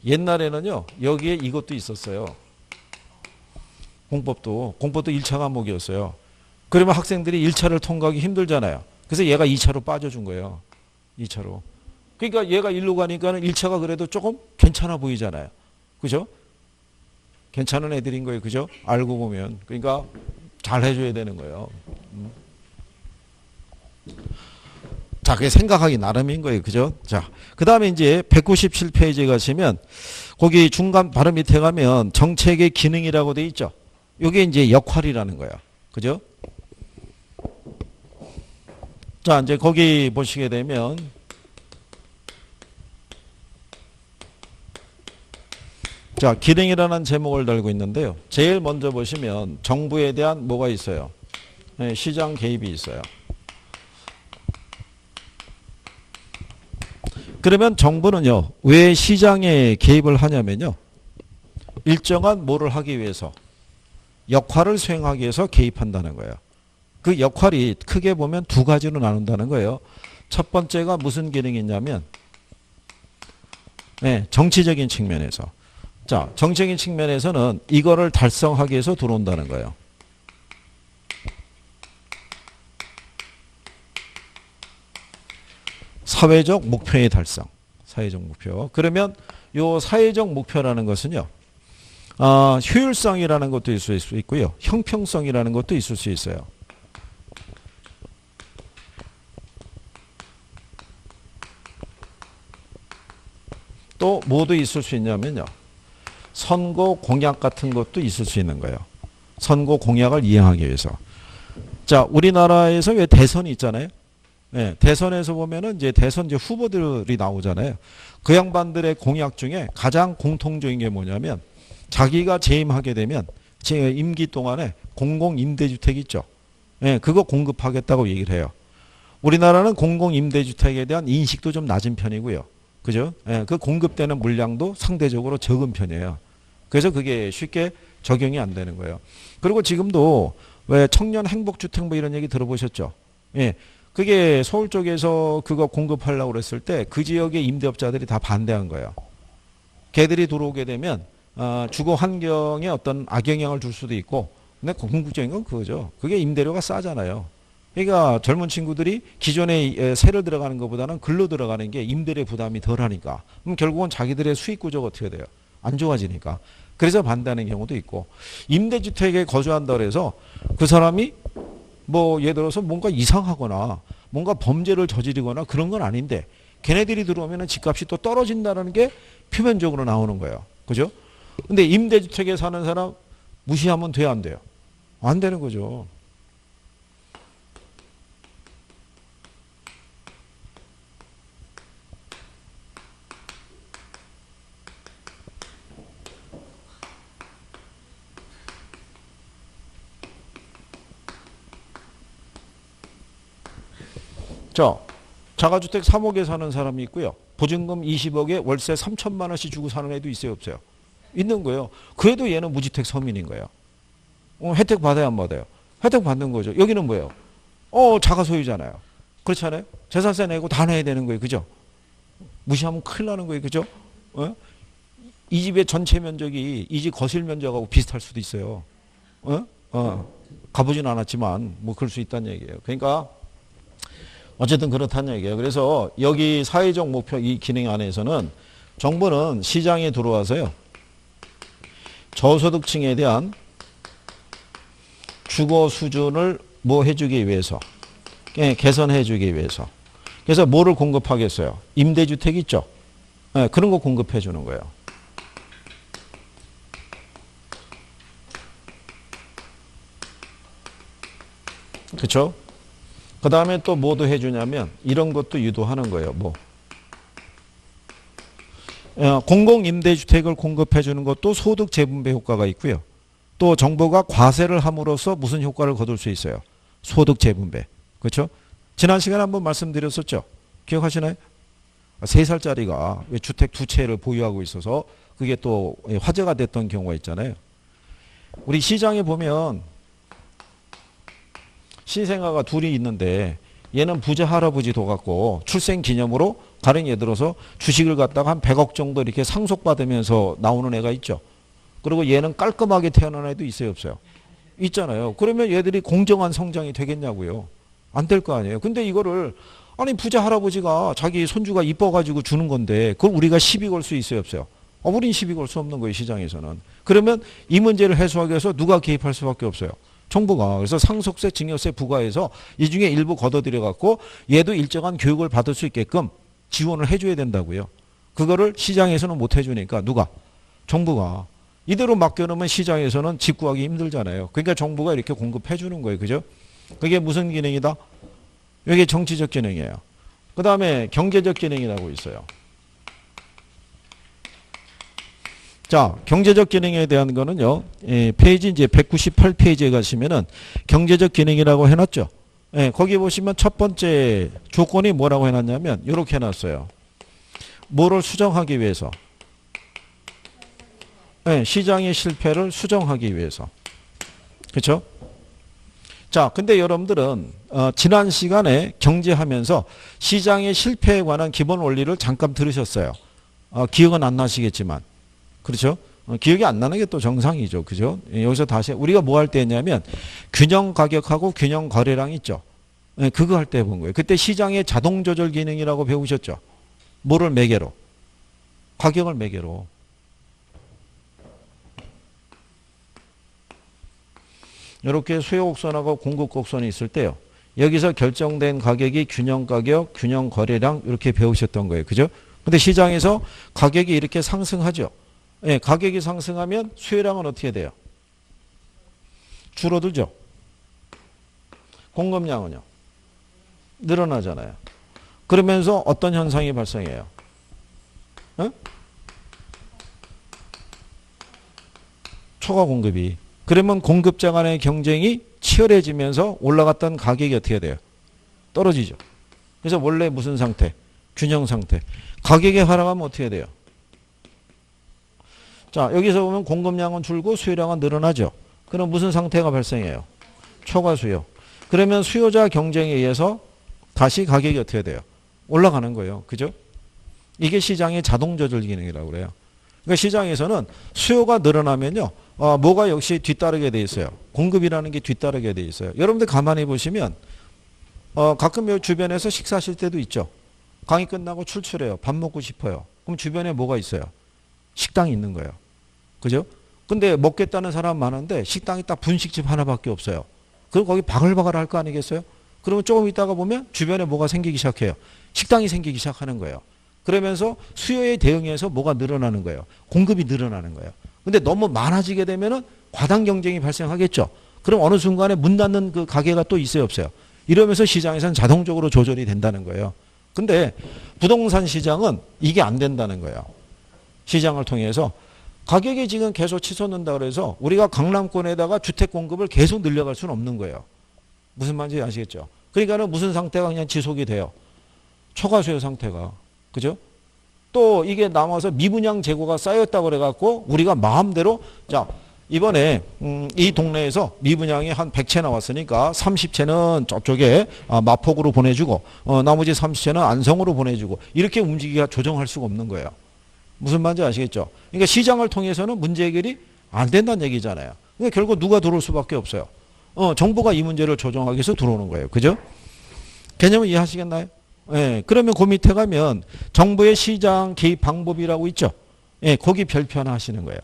Speaker 1: 옛날에는요, 여기에 이것도 있었어요. 공법도 1차 과목이었어요. 그러면 학생들이 1차를 통과하기 힘들잖아요. 그래서 얘가 2차로 빠져준 거예요. 2차로. 그러니까 얘가 1로 가니까는 1차가 그래도 조금 괜찮아 보이잖아요. 그죠? 괜찮은 애들인 거예요. 그죠? 알고 보면. 그러니까 잘 해줘야 되는 거예요. 자, 그게 생각하기 나름인 거예요. 그죠? 자, 그 다음에 이제 197페이지에 가시면 거기 중간 바로 밑에 가면 정책의 기능이라고 돼 있죠. 이게 이제 역할이라는 거예요. 그죠? 자, 이제 거기 보시게 되면 자, 기능이라는 제목을 달고 있는데요. 제일 먼저 보시면 정부에 대한 뭐가 있어요? 네, 시장 개입이 있어요. 그러면 정부는요, 왜 시장에 개입을 하냐면요, 일정한 뭐를 하기 위해서, 역할을 수행하기 위해서 개입한다는 거예요. 그 역할이 크게 보면 2가지로 나눈다는 거예요. 첫 번째가 무슨 기능이 있냐면, 네, 정치적인 측면에서. 자, 정치적인 측면에서는 이거를 달성하기 위해서 들어온다는 거예요. 사회적 목표의 달성. 사회적 목표. 그러면 요 사회적 목표라는 것은요, 효율성이라는 것도 있을 수 있고요. 형평성이라는 것도 있을 수 있어요. 또 뭐도 있을 수 있냐면요, 선거 공약 같은 것도 있을 수 있는 거예요. 선거 공약을 이행하기 위해서. 자, 우리나라에서 왜 대선이 있잖아요. 네, 대선에서 보면은 이제 대선 이제 후보들이 나오잖아요. 그 양반들의 공약 중에 가장 공통적인 게 뭐냐면, 자기가 재임하게 되면 제 임기 동안에 공공임대주택 있죠. 네, 그거 공급하겠다고 얘기를 해요. 우리나라는 공공임대주택에 대한 인식도 좀 낮은 편이고요. 그죠? 네, 그 공급되는 물량도 상대적으로 적은 편이에요. 그래서 그게 쉽게 적용이 안 되는 거예요. 그리고 지금도 왜 청년 행복주택 뭐 이런 얘기 들어보셨죠? 예. 그게 서울 쪽에서 그거 공급하려고 그랬을 때 그 지역의 임대업자들이 다 반대한 거예요. 걔들이 들어오게 되면 주거 환경에 어떤 악영향을 줄 수도 있고, 근데 궁극적인 건 그거죠. 그게 임대료가 싸잖아요. 그러니까 젊은 친구들이 기존에 세를 들어가는 것보다는 글로 들어가는 게 임대료 부담이 덜하니까. 그럼 결국은 자기들의 수익 구조가 어떻게 돼요? 안 좋아지니까. 그래서 반대하는 경우도 있고, 임대주택에 거주한다고 해서 그 사람이 뭐 예를 들어서 뭔가 이상하거나 뭔가 범죄를 저지르거나 그런 건 아닌데, 걔네들이 들어오면 집값이 또 떨어진다는 게 표면적으로 나오는 거예요. 그죠? 근데 임대주택에 사는 사람 무시하면 돼요, 안 돼요? 안 되는 거죠. 자, 자가주택 3억에 사는 사람이 있고요. 보증금 20억에 월세 3천만 원씩 주고 사는 애도 있어요, 없어요? 있는 거예요. 그래도 얘는 무주택 서민인 거예요. 혜택 받아야 안 받아요? 혜택 받는 거죠. 여기는 뭐예요? 자가 소유잖아요. 그렇잖아요? 재산세 내고 다 내야 되는 거예요. 그죠? 무시하면 큰일 나는 거예요. 그죠? 이 집의 전체 면적이 이 집 거실 면적하고 비슷할 수도 있어요. 가보진 않았지만 뭐 그럴 수 있다는 얘기예요. 그러니까 어쨌든 그렇다는 얘기예요. 그래서 여기 사회적 목표 이 기능 안에서는 정부는 시장에 들어와서요, 저소득층에 대한 주거 수준을 뭐 해주기 위해서, 개선해주기 위해서. 그래서 뭐를 공급하겠어요? 임대주택 있죠? 네, 그런 거 공급해 주는 거예요. 그렇죠? 그 다음에 또 뭐도 해주냐면 이런 것도 유도하는 거예요. 뭐 공공임대주택을 공급해 주는 것도 소득 재분배 효과가 있고요. 또 정부가 과세를 함으로써 무슨 효과를 거둘 수 있어요? 소득 재분배. 그렇죠? 지난 시간에 한번 말씀드렸었죠. 기억하시나요? 3살짜리가 왜 주택 두 채를 보유하고 있어서 그게 또 화제가 됐던 경우가 있잖아요. 우리 시장에 보면 신생아가 둘이 있는데 얘는 부자 할아버지 둬갖고 출생 기념으로 가령 예를 들어서 주식을 갖다가 한 100억 정도 이렇게 상속받으면서 나오는 애가 있죠. 그리고 얘는 깔끔하게 태어난 애도 있어요, 없어요? 있잖아요. 그러면 얘들이 공정한 성장이 되겠냐고요. 안 될 거 아니에요. 근데 이거를 아니 부자 할아버지가 자기 손주가 이뻐가지고 주는 건데 그걸 우리가 시비 걸 수 있어요, 없어요? 우린 시비 걸 수 없는 거예요, 시장에서는. 그러면 이 문제를 해소하기 위해서 누가 개입할 수밖에 없어요? 정부가. 그래서 상속세, 증여세 부과해서 이 중에 일부 걷어들여 갖고 얘도 일정한 교육을 받을 수 있게끔 지원을 해줘야 된다고요. 그거를 시장에서는 못 해주니까 누가? 정부가. 이대로 맡겨놓으면 시장에서는 집 구하기 힘들잖아요. 그러니까 정부가 이렇게 공급해 주는 거예요. 그죠? 그게 무슨 기능이다? 이게 정치적 기능이에요. 그 다음에 경제적 기능이라고 있어요. 자, 경제적 기능에 대한 거는요, 페이지 이제 198페이지에 가시면은 경제적 기능이라고 해놨죠. 거기 보시면 첫 번째 조건이 뭐라고 해놨냐면, 이렇게 해놨어요. 뭐를 수정하기 위해서? 시장의 실패를 수정하기 위해서. 그렇죠? 자, 근데 여러분들은 지난 시간에 경제하면서 시장의 실패에 관한 기본 원리를 잠깐 들으셨어요. 기억은 안 나시겠지만. 그렇죠? 기억이 안 나는 게 또 정상이죠. 그죠? 여기서 다시 우리가 뭐 할 때 했냐면 균형 가격하고 균형 거래량 있죠. 그거 할 때 본 거예요. 그때 시장의 자동 조절 기능이라고 배우셨죠. 뭐를 매개로? 가격을 매개로. 이렇게 수요 곡선하고 공급 곡선이 있을 때요. 여기서 결정된 가격이 균형 가격, 균형 거래량 이렇게 배우셨던 거예요. 그죠? 근데 시장에서 가격이 이렇게 상승하죠. 가격이 상승하면 수요량은 어떻게 돼요? 줄어들죠. 공급량은요? 늘어나잖아요. 그러면서 어떤 현상이 발생해요? 초과 공급이. 그러면 공급자 간의 경쟁이 치열해지면서 올라갔던 가격이 어떻게 돼요? 떨어지죠. 그래서 원래 무슨 상태? 균형 상태. 가격이 하락하면 어떻게 돼요? 자, 여기서 보면 공급량은 줄고 수요량은 늘어나죠. 그럼 무슨 상태가 발생해요? 초과 수요. 그러면 수요자 경쟁에 의해서 다시 가격이 어떻게 돼요? 올라가는 거예요. 그죠? 이게 시장의 자동 조절 기능이라고 그래요. 그러니까 시장에서는 수요가 늘어나면요. 뭐가 역시 뒤따르게 돼 있어요. 공급이라는 게 뒤따르게 돼 있어요. 여러분들 가만히 보시면 가끔 주변에서 식사하실 때도 있죠. 강의 끝나고 출출해요. 밥 먹고 싶어요. 그럼 주변에 뭐가 있어요? 식당이 있는 거예요. 그죠? 근데 먹겠다는 사람 많은데 식당이 딱 분식집 하나밖에 없어요. 그럼 거기 바글바글 할 거 아니겠어요? 그러면 조금 있다가 보면 주변에 뭐가 생기기 시작해요. 식당이 생기기 시작하는 거예요. 그러면서 수요에 대응해서 뭐가 늘어나는 거예요. 공급이 늘어나는 거예요. 근데 너무 많아지게 되면은 과당 경쟁이 발생하겠죠. 그럼 어느 순간에 문 닫는 그 가게가 또 있어요, 없어요? 이러면서 시장에서는 자동적으로 조절이 된다는 거예요. 근데 부동산 시장은 이게 안 된다는 거예요. 시장을 통해서 가격이 지금 계속 치솟는다 그래서 우리가 강남권에다가 주택 공급을 계속 늘려갈 수는 없는 거예요. 무슨 말인지 아시겠죠? 그러니까는 무슨 상태가 그냥 지속이 돼요. 초과 수요 상태가. 그죠? 또 이게 남아서 미분양 재고가 쌓였다고 그래갖고 우리가 마음대로 자 이번에 이 동네에서 미분양이 한 100채 나왔으니까 30채는 저쪽에 마폭으로 보내주고 나머지 30채는 안성으로 보내주고 이렇게 움직이기가 조정할 수가 없는 거예요. 무슨 말인지 아시겠죠? 그러니까 시장을 통해서는 문제 해결이 안 된다는 얘기잖아요. 그러니까 결국 누가 들어올 수밖에 없어요. 정부가 이 문제를 조정하기 위해서 들어오는 거예요. 그죠? 개념을 이해하시겠나요? 예, 그러면 그 밑에 가면 정부의 시장 개입 방법이라고 있죠. 예, 거기 별표 하나 하시는 거예요.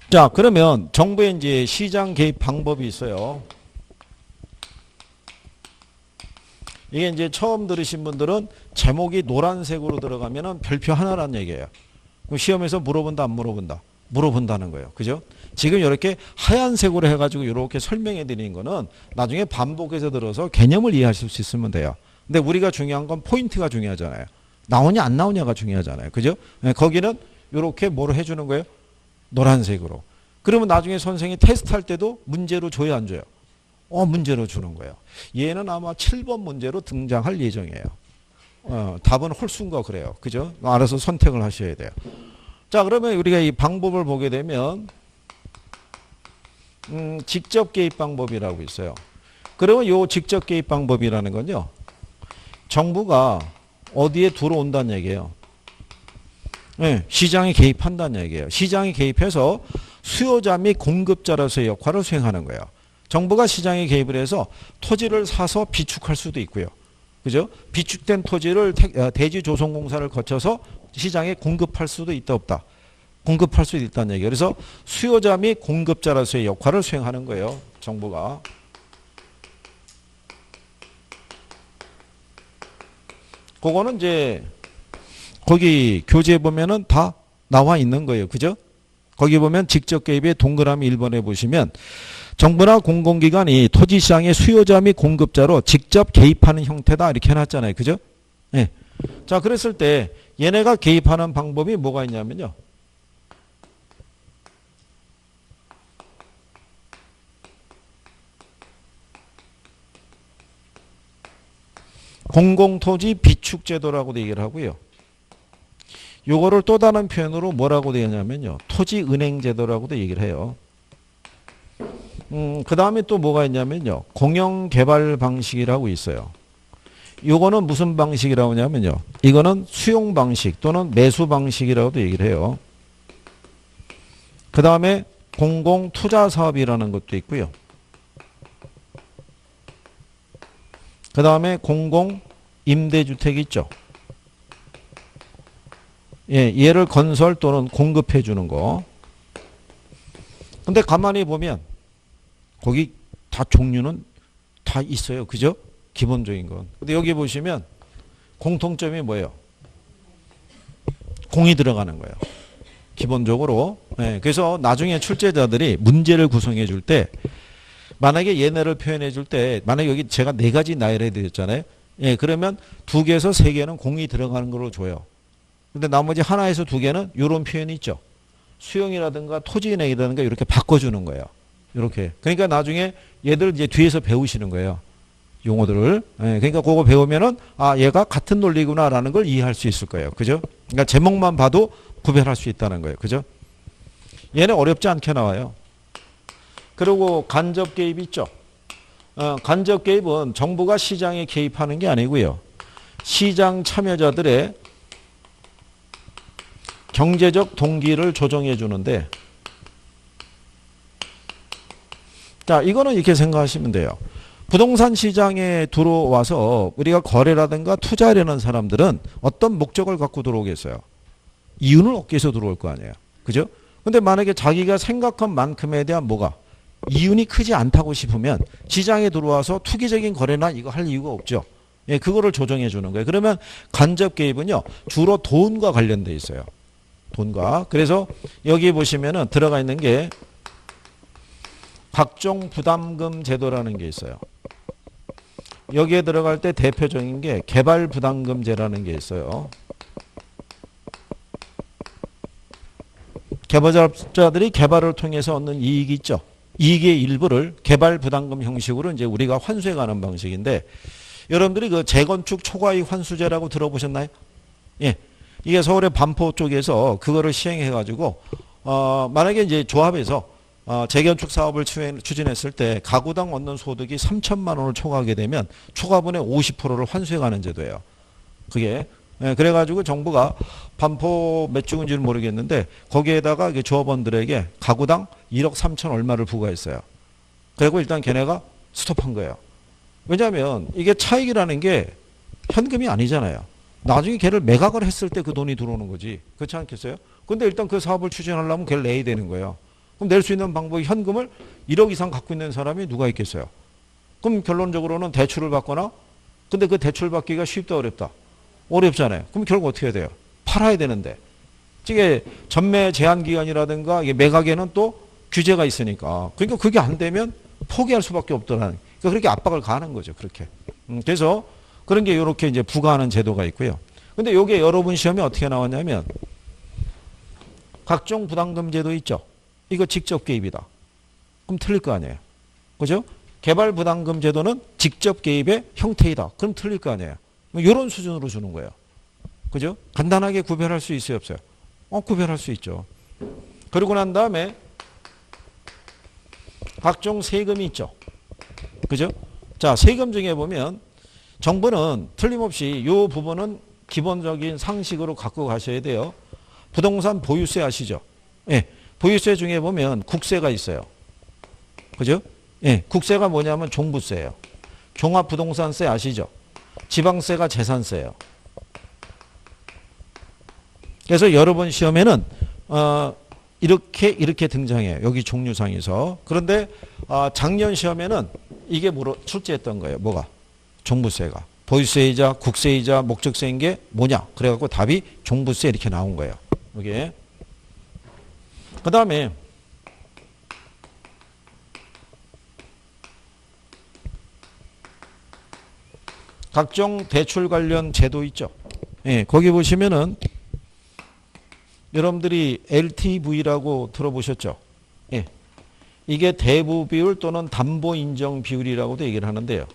Speaker 1: 자, 그러면 정부의 이제 시장 개입 방법이 있어요. 이게 이제 처음 들으신 분들은 제목이 노란색으로 들어가면은 별표 하나라는 얘기예요. 그럼 시험에서 물어본다, 안 물어본다? 물어본다는 거예요. 그죠? 지금 이렇게 하얀색으로 해가지고 이렇게 설명해 드리는 거는 나중에 반복해서 들어서 개념을 이해하실 수 있으면 돼요. 근데 우리가 중요한 건 포인트가 중요하잖아요. 나오냐 안 나오냐가 중요하잖아요. 그죠? 네, 거기는 이렇게 뭐로 해주는 거예요? 노란색으로. 그러면 나중에 선생이 테스트할 때도 문제로 줘야 안 줘요? 문제로 주는 거예요. 얘는 아마 7번 문제로 등장할 예정이에요. 답은 홀수인가 그래요. 그죠? 알아서 선택을 하셔야 돼요. 자, 그러면 우리가 이 방법을 보게 되면 직접 개입 방법이라고 있어요. 그러면 이 직접 개입 방법이라는 건요. 정부가 어디에 들어온다는 얘기예요. 네, 시장에 개입한다는 얘기예요. 시장에 개입해서 수요자 및 공급자로서의 역할을 수행하는 거예요. 정부가 시장에 개입을 해서 토지를 사서 비축할 수도 있고요. 그죠? 비축된 토지를 대지조성공사를 거쳐서 시장에 공급할 수도 있다 없다. 공급할 수도 있다는 얘기예요. 그래서 수요자 및 공급자로서의 역할을 수행하는 거예요. 정부가. 그거는 이제 거기 교재에 보면은 다 나와 있는 거예요. 그죠? 거기 보면 직접 개입의 동그라미 1번에 보시면 정부나 공공기관이 토지시장의 수요자 및 공급자로 직접 개입하는 형태다 이렇게 해놨잖아요. 그죠? 네. 자, 그랬을 때 얘네가 개입하는 방법이 뭐가 있냐면요. 공공토지 비축제도라고도 얘기를 하고요. 요거를 또 다른 표현으로 뭐라고 되냐면요. 토지은행제도라고도 얘기를 해요. 그 다음에 또 뭐가 있냐면요. 공영개발 방식이라고 있어요. 요거는 무슨 방식이라고 하냐면요. 이거는 수용 방식 또는 매수 방식이라고도 얘기를 해요. 그 다음에 공공투자사업이라는 것도 있고요. 그 다음에 공공임대주택 있죠. 예, 얘를 건설 또는 공급해 주는 거. 근데 가만히 보면 거기 다 종류는 다 있어요. 그죠? 기본적인 건. 근데 여기 보시면 공통점이 뭐예요? 공이 들어가는 거예요. 기본적으로. 예, 그래서 나중에 출제자들이 문제를 구성해 줄 때 만약에 얘네를 표현해 줄 때 만약에 여기 제가 4가지 나열해 드렸잖아요. 예, 그러면 2개에서 3개는 공이 들어가는 걸로 줘요. 근데 나머지 하나에서 2개는 이런 표현이 있죠. 수용이라든가 토지은행이라든가 이렇게 바꿔주는 거예요. 이렇게. 그러니까 나중에 얘들 이제 뒤에서 배우시는 거예요. 용어들을. 예, 그러니까 그거 배우면은 얘가 같은 논리구나라는 걸 이해할 수 있을 거예요. 그죠? 그러니까 제목만 봐도 구별할 수 있다는 거예요. 그죠? 얘는 어렵지 않게 나와요. 그리고 간접 개입 있죠. 간접 개입은 정부가 시장에 개입하는 게 아니고요. 시장 참여자들의 경제적 동기를 조정해 주는데, 자, 이거는 이렇게 생각하시면 돼요. 부동산 시장에 들어와서 우리가 거래라든가 투자하려는 사람들은 어떤 목적을 갖고 들어오겠어요? 이윤을 얻기 위해서 들어올 거 아니에요. 그죠? 근데 만약에 자기가 생각한 만큼에 대한 뭐가 이윤이 크지 않다고 싶으면 시장에 들어와서 투기적인 거래나 이거 할 이유가 없죠. 예, 그거를 조정해 주는 거예요. 그러면 간접 개입은요, 주로 돈과 관련돼 있어요. 돈과. 그래서 여기 보시면은 들어가 있는 게 각종 부담금 제도라는 게 있어요. 여기에 들어갈 때 대표적인 게 개발 부담금제라는 게 있어요. 개발자들이 개발을 통해서 얻는 이익이 있죠. 이익의 일부를 개발 부담금 형식으로 이제 우리가 환수해 가는 방식인데, 여러분들이 그 재건축 초과이익 환수제라고 들어보셨나요? 예. 이게 서울의 반포 쪽에서 그거를 시행해 가지고 만약에 이제 조합에서 재건축 사업을 추진했을 때 가구당 얻는 소득이 3천만 원을 초과하게 되면 초과분의 50%를 환수해 가는 제도예요. 그게. 예, 그래가지고 정부가 반포 몇 주인지는 모르겠는데 거기에다가 조합원들에게 가구당 1억 3천 얼마를 부과했어요. 그리고 일단 걔네가 스톱한 거예요. 왜냐하면 이게 차익이라는 게 현금이 아니잖아요. 나중에 걔를 매각을 했을 때 그 돈이 들어오는 거지. 그렇지 않겠어요? 근데 일단 그 사업을 추진하려면 걔를 내야 되는 거예요. 그럼 낼 수 있는 방법이 현금을 1억 이상 갖고 있는 사람이 누가 있겠어요? 그럼 결론적으로는 대출을 받거나, 근데 그 대출 받기가 쉽다 어렵다? 어렵잖아요. 그럼 결국 어떻게 해야 돼요? 팔아야 되는데. 이게 전매 제한 기간이라든가 이게 매각에는 또 규제가 있으니까. 그러니까 그게 안 되면 포기할 수밖에 없더라는. 그러니까 그렇게 압박을 가하는 거죠. 그렇게. 그래서 그런 게 이렇게 이제 부과하는 제도가 있고요. 근데 이게 여러분 시험에 어떻게 나왔냐면 각종 부담금 제도 있죠. 이거 직접 개입이다. 그럼 틀릴 거 아니에요. 그죠? 개발부담금 제도는 직접 개입의 형태이다. 그럼 틀릴 거 아니에요. 이런 수준으로 주는 거예요. 그죠? 간단하게 구별할 수 있어요, 없어요? 구별할 수 있죠. 그러고 난 다음에 각종 세금이 있죠. 그죠? 자, 세금 중에 보면 정부는 틀림없이 이 부분은 기본적인 상식으로 갖고 가셔야 돼요. 부동산 보유세 아시죠? 예. 보유세 중에 보면 국세가 있어요. 그죠? 예. 국세가 뭐냐면 종부세예요. 종합부동산세 아시죠? 지방세가 재산세예요. 그래서 여러 번 시험에는 이렇게 등장해요. 여기 종류상에서. 그런데 작년 시험에는 이게 출제했던 거예요. 뭐가? 종부세가. 보유세이자 국세이자 목적세인 게 뭐냐? 그래갖고 답이 종부세 이렇게 나온 거예요. 여기에. 그 다음에 각종 대출 관련 제도 있죠. 예, 거기 보시면은 여러분들이 LTV라고 들어보셨죠? 예. 이게 대부 비율 또는 담보 인정 비율이라고도 얘기를 하는데요.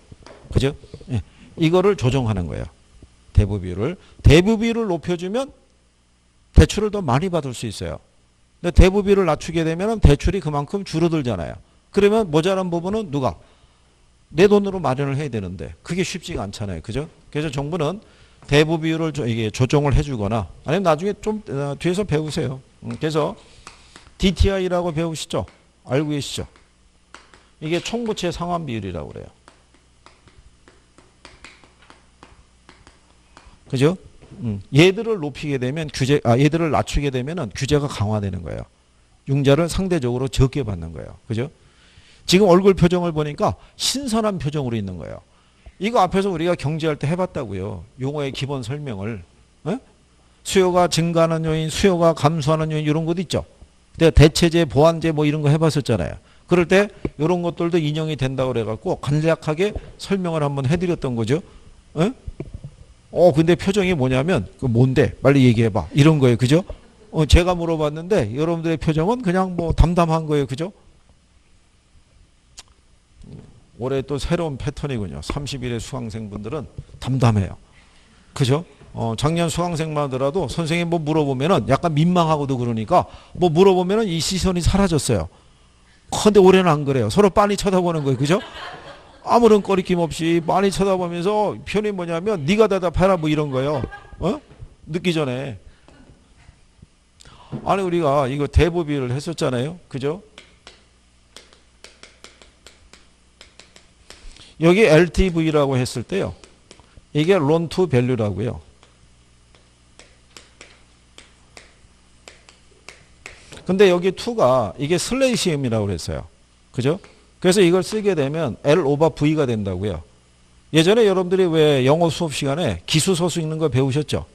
Speaker 1: 그죠? 예. 이거를 조정하는 거예요. 대부 비율을. 대부 비율을 높여주면 대출을 더 많이 받을 수 있어요. 근데 대부 비율을 낮추게 되면 대출이 그만큼 줄어들잖아요. 그러면 모자란 부분은 누가? 내 돈으로 마련을 해야 되는데 그게 쉽지가 않잖아요. 그죠? 그래서 정부는 대부 비율을 이게 조정을 해주거나 아니면 나중에 좀 뒤에서 배우세요. 그래서 DTI라고 배우시죠? 알고 계시죠? 이게 총부채 상환 비율이라고 그래요. 그죠? 얘들을 높이게 되면 얘들을 낮추게 되면은 규제가 강화되는 거예요. 융자를 상대적으로 적게 받는 거예요. 그죠? 지금 얼굴 표정을 보니까 신선한 표정으로 있는 거예요. 이거 앞에서 우리가 경제할 때 해봤다고요. 용어의 기본 설명을. 에? 수요가 증가하는 요인, 수요가 감소하는 요인 이런 것도 있죠. 근데 대체제, 보완제 뭐 이런 거 해봤었잖아요. 그럴 때 이런 것들도 인용이 된다고 그래갖고 간략하게 설명을 한번 해드렸던 거죠. 에? 근데 표정이 뭐냐면 그 뭔데? 빨리 얘기해봐. 이런 거예요. 그죠? 제가 물어봤는데 여러분들의 표정은 그냥 뭐 담담한 거예요. 그죠? 올해 또 새로운 패턴이군요. 30일의 수강생분들은 담담해요. 그죠? 작년 수강생만 하더라도 선생님 뭐 물어보면은 약간 민망하고도 그러니까 뭐 물어보면은 이 시선이 사라졌어요. 근데 올해는 안 그래요. 서로 빤히 쳐다보는 거예요. 그죠? 아무런 꺼리낌 없이 빤히 쳐다보면서 표현이 뭐냐면 네가 대답해라 뭐 이런 거예요. 늦기 전에. 아니 우리가 이거 대부비를 했었잖아요. 그죠? 여기 LTV라고 했을 때요. 이게 론 투 밸류라고요. 근데 여기 2가 이게 슬레이시움이라고 그랬어요. 그죠? 그래서 이걸 쓰게 되면 L 오버 V가 된다고요. 예전에 여러분들이 왜 영어 수업 시간에 기수서수 읽는 거 배우셨죠?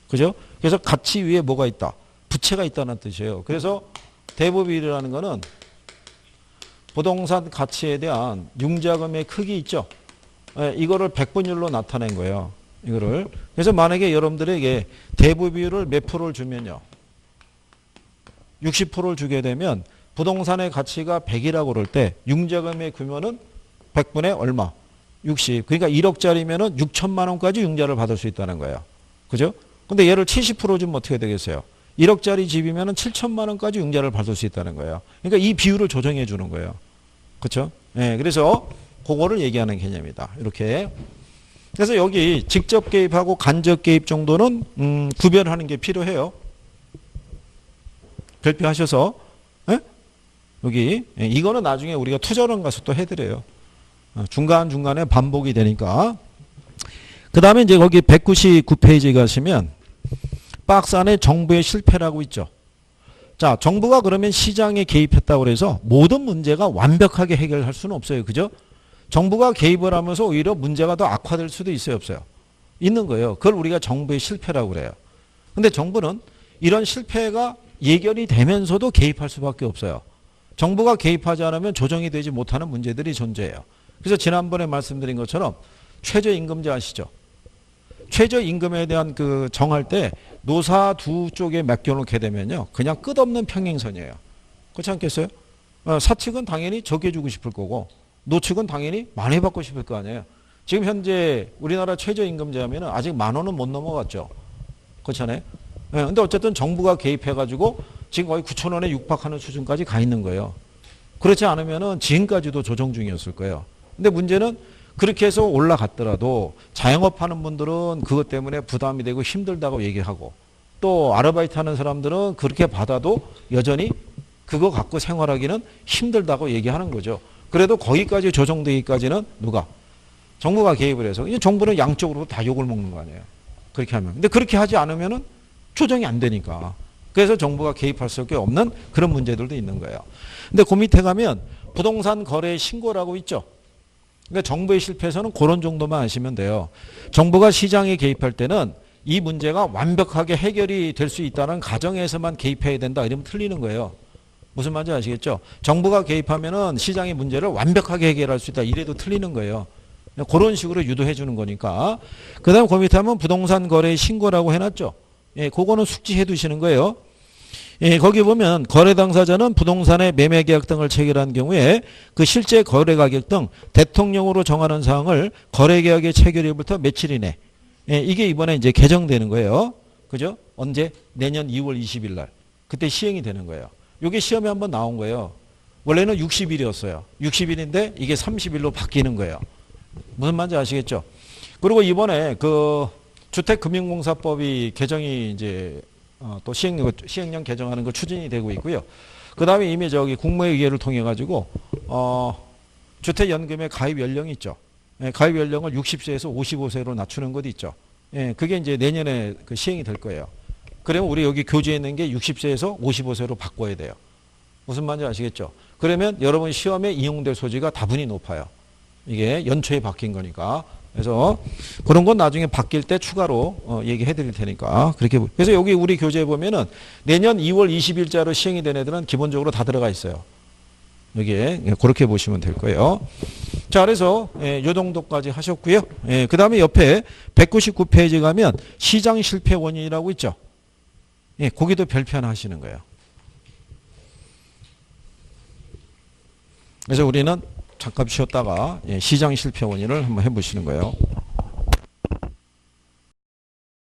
Speaker 1: 그죠? 그래서 가치 위에 뭐가 있다? 부채가 있다는 뜻이에요. 그래서 대부비율이라는 거는 부동산 가치에 대한 융자금의 크기 있죠? 이거를 백분율로 나타낸 거예요. 이거를. 그래서 만약에 여러분들에게 대부비율을 몇 프로를 주면요. 60%를 주게 되면 부동산의 가치가 100이라고 그럴 때 융자금의 규모는 100분의 얼마? 60. 그러니까 1억짜리면은 6천만 원까지 융자를 받을 수 있다는 거예요. 그죠? 근데 얘를 70% 주면 어떻게 되겠어요? 1억짜리 집이면은 7천만 원까지 융자를 받을 수 있다는 거예요. 그러니까 이 비율을 조정해 주는 거예요. 그렇죠? 예. 그래서 그거를 얘기하는 개념이다. 이렇게. 그래서 여기 직접 개입하고 간접 개입 정도는 구별하는 게 필요해요. 별표하셔서 여기 이거는 나중에 우리가 투자론 가서 또 해드려요. 중간중간에 반복이 되니까. 그 다음에 이제 거기 199페이지 가시면 박스 안에 정부의 실패라고 있죠. 자, 정부가 그러면 시장에 개입했다고 해서 모든 문제가 완벽하게 해결할 수는 없어요. 그죠? 정부가 개입을 하면서 오히려 문제가 더 악화될 수도 있어요. 없어요? 있는 거예요. 그걸 우리가 정부의 실패라고 그래요. 근데 정부는 이런 실패가 예견이 되면서도 개입할 수밖에 없어요. 정부가 개입하지 않으면 조정이 되지 못하는 문제들이 존재해요. 그래서 지난번에 말씀드린 것처럼 최저임금제 아시죠? 최저임금에 대한 그 정할 때 노사 두 쪽에 맡겨놓게 되면요. 그냥 끝없는 평행선이에요. 그렇지 않겠어요? 사측은 당연히 적게 주고 싶을 거고 노측은 당연히 많이 받고 싶을 거 아니에요. 지금 현재 우리나라 최저임금제 하면 아직 10,000원은 못 넘어갔죠. 그렇잖아요. 근데 어쨌든 정부가 개입해가지고 지금 거의 9,000원에 육박하는 수준까지 가 있는 거예요. 그렇지 않으면은 지금까지도 조정 중이었을 거예요. 근데 문제는 그렇게 해서 올라갔더라도 자영업 하는 분들은 그것 때문에 부담이 되고 힘들다고 얘기하고 또 아르바이트 하는 사람들은 그렇게 받아도 여전히 그거 갖고 생활하기는 힘들다고 얘기하는 거죠. 그래도 거기까지 조정되기까지는 누가? 정부가 개입을 해서. 이제 정부는 양쪽으로 다 욕을 먹는 거 아니에요. 그렇게 하면. 근데 그렇게 하지 않으면은 조정이 안 되니까. 그래서 정부가 개입할 수밖에 없는 그런 문제들도 있는 거예요. 근데 그 밑에 가면 부동산 거래 신고라고 있죠. 그러니까 정부의 실패에서는 그런 정도만 아시면 돼요. 정부가 시장에 개입할 때는 이 문제가 완벽하게 해결이 될 수 있다는 가정에서만 개입해야 된다. 이러면 틀리는 거예요. 무슨 말인지 아시겠죠? 정부가 개입하면은 시장의 문제를 완벽하게 해결할 수 있다. 이래도 틀리는 거예요. 그런 식으로 유도해 주는 거니까. 그 다음 그 밑에 하면 부동산 거래 신고라고 해놨죠. 예, 그거는 숙지해 두시는 거예요. 예, 거기 보면 거래 당사자는 부동산의 매매 계약 등을 체결한 경우에 그 실제 거래 가격 등 대통령으로 정하는 사항을 거래 계약의 체결일부터 며칠 이내. 예, 이게 이번에 이제 개정되는 거예요. 그죠? 언제? 내년 2월 20일 날. 그때 시행이 되는 거예요. 이게 시험에 한번 나온 거예요. 원래는 60일이었어요. 60일인데 이게 30일로 바뀌는 거예요. 무슨 말인지 아시겠죠? 그리고 이번에 그 주택금융공사법이 개정이 이제 또 시행령 개정하는 거 추진이 되고 있고요. 그 다음에 이미 저기 국무회의를 통해 가지고 주택연금의 가입 연령이 있죠. 예, 가입 연령을 60세에서 55세로 낮추는 것도 있죠. 예, 그게 이제 내년에 그 시행이 될 거예요. 그러면 우리 여기 교재에 있는 게 60세에서 55세로 바꿔야 돼요. 무슨 말인지 아시겠죠? 그러면 여러분 시험에 이용될 소지가 다분히 높아요. 이게 연초에 바뀐 거니까. 그래서 그런 건 나중에 바뀔 때 추가로 얘기해 드릴 테니까. 그렇게. 그래서 여기 우리 교재에 보면은 내년 2월 20일자로 시행이 된 애들은 기본적으로 다 들어가 있어요. 여기에 그렇게 보시면 될 거예요. 자, 그래서 요 정도까지 하셨고요. 그 다음에 옆에 199페이지 가면 시장 실패 원인이라고 있죠. 거기도 별표 하나 하시는 거예요. 그래서 우리는 잠깐 쉬었다가 시장 실패 원인을 한번 해보시는 거예요.